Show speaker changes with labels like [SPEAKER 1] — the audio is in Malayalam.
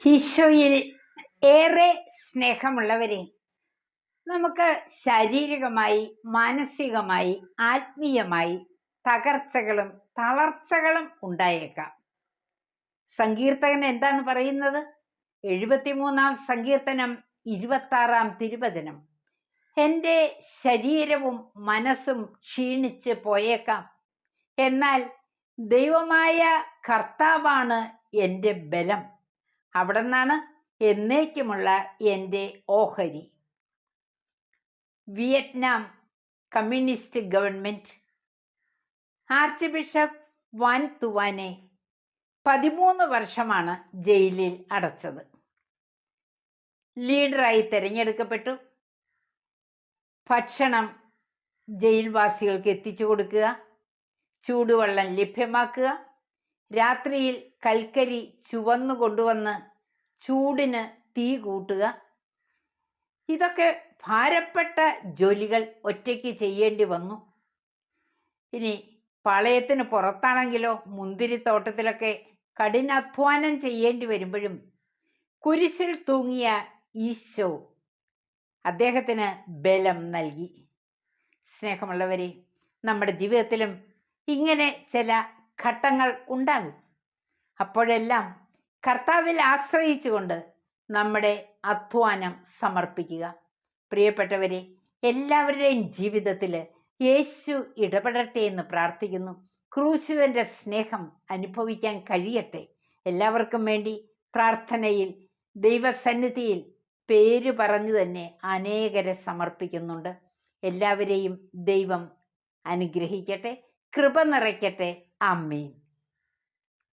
[SPEAKER 1] ഈശോയിൽ ഏറെ സ്നേഹമുള്ളവരെ, നമുക്ക് ശാരീരികമായി, മാനസികമായി, ആത്മീയമായി തകർച്ചകളും തളർച്ചകളും ഉണ്ടായേക്കാം. സങ്കീർത്തകൻ എന്താണ് പറയുന്നത്? 73-ാം സങ്കീർത്തനം 26-ാം തിരുവചനം, എൻ്റെ ശരീരവും മനസ്സും ക്ഷീണിച്ച് പോയേക്കാം, എന്നാൽ ദൈവമായ കർത്താവാണ് എൻ്റെ ബലം, അവിടുന്നാണ് എന്നേക്കുമുള്ള എൻ്റെ ഓഹരി. Vietnam communist government archbishop Van തുവാനെ 13 വർഷമാണ് ജയിലിൽ അടച്ചത്. ലീഡറായി തിരഞ്ഞെടുക്കപ്പെട്ടു. ഭക്ഷണം ജയിൽവാസികൾക്ക് എത്തിച്ചു കൊടുക്കുക, ചൂടുവെള്ളം ലഭ്യമാക്കുക, രാത്രിയിൽ കൽക്കരി ചുവന്നു കൊണ്ടുവന്ന് ചൂടിന് തീ കൂട്ടുക, ഇതൊക്കെ ഭാരപ്പെട്ട ജോലികൾ ഒറ്റയ്ക്ക് ചെയ്യേണ്ടി വന്നു. ഇനി പാളയത്തിന് പുറത്താണെങ്കിലോ മുന്തിരിത്തോട്ടത്തിലൊക്കെ കഠിനാധ്വാനം ചെയ്യേണ്ടി വരുമ്പോഴും കുരിശിൽ തൂങ്ങിയ ഈശോ അദ്ദേഹത്തിന് ബലം നൽകി. സ്നേഹമുള്ളവരെ, നമ്മുടെ ജീവിതത്തിലും ഇങ്ങനെ ചില ഘട്ടങ്ങൾ ഉണ്ടാകും. അപ്പോഴെല്ലാം കർത്താവിൽ ആശ്രയിച്ചുകൊണ്ട് നമ്മുടെ അധ്വാനം സമർപ്പിക്കുക. പ്രിയപ്പെട്ടവരെ, എല്ലാവരുടെയും ജീവിതത്തിൽ യേശു ഇടപെടട്ടെ എന്ന് പ്രാർത്ഥിക്കുന്നു. ക്രൂശിതന്റെ സ്നേഹം അനുഭവിക്കാൻ കഴിയട്ടെ. എല്ലാവർക്കും വേണ്ടി പ്രാർത്ഥനയിൽ ദൈവസന്നിധിയിൽ പേര് പറഞ്ഞു തന്നെ അനേകരെ സമർപ്പിക്കുന്നുണ്ട്. എല്ലാവരെയും ദൈവം അനുഗ്രഹിക്കട്ടെ, കൃപ നിറയ്ക്കട്ടെ. ആമേൻ.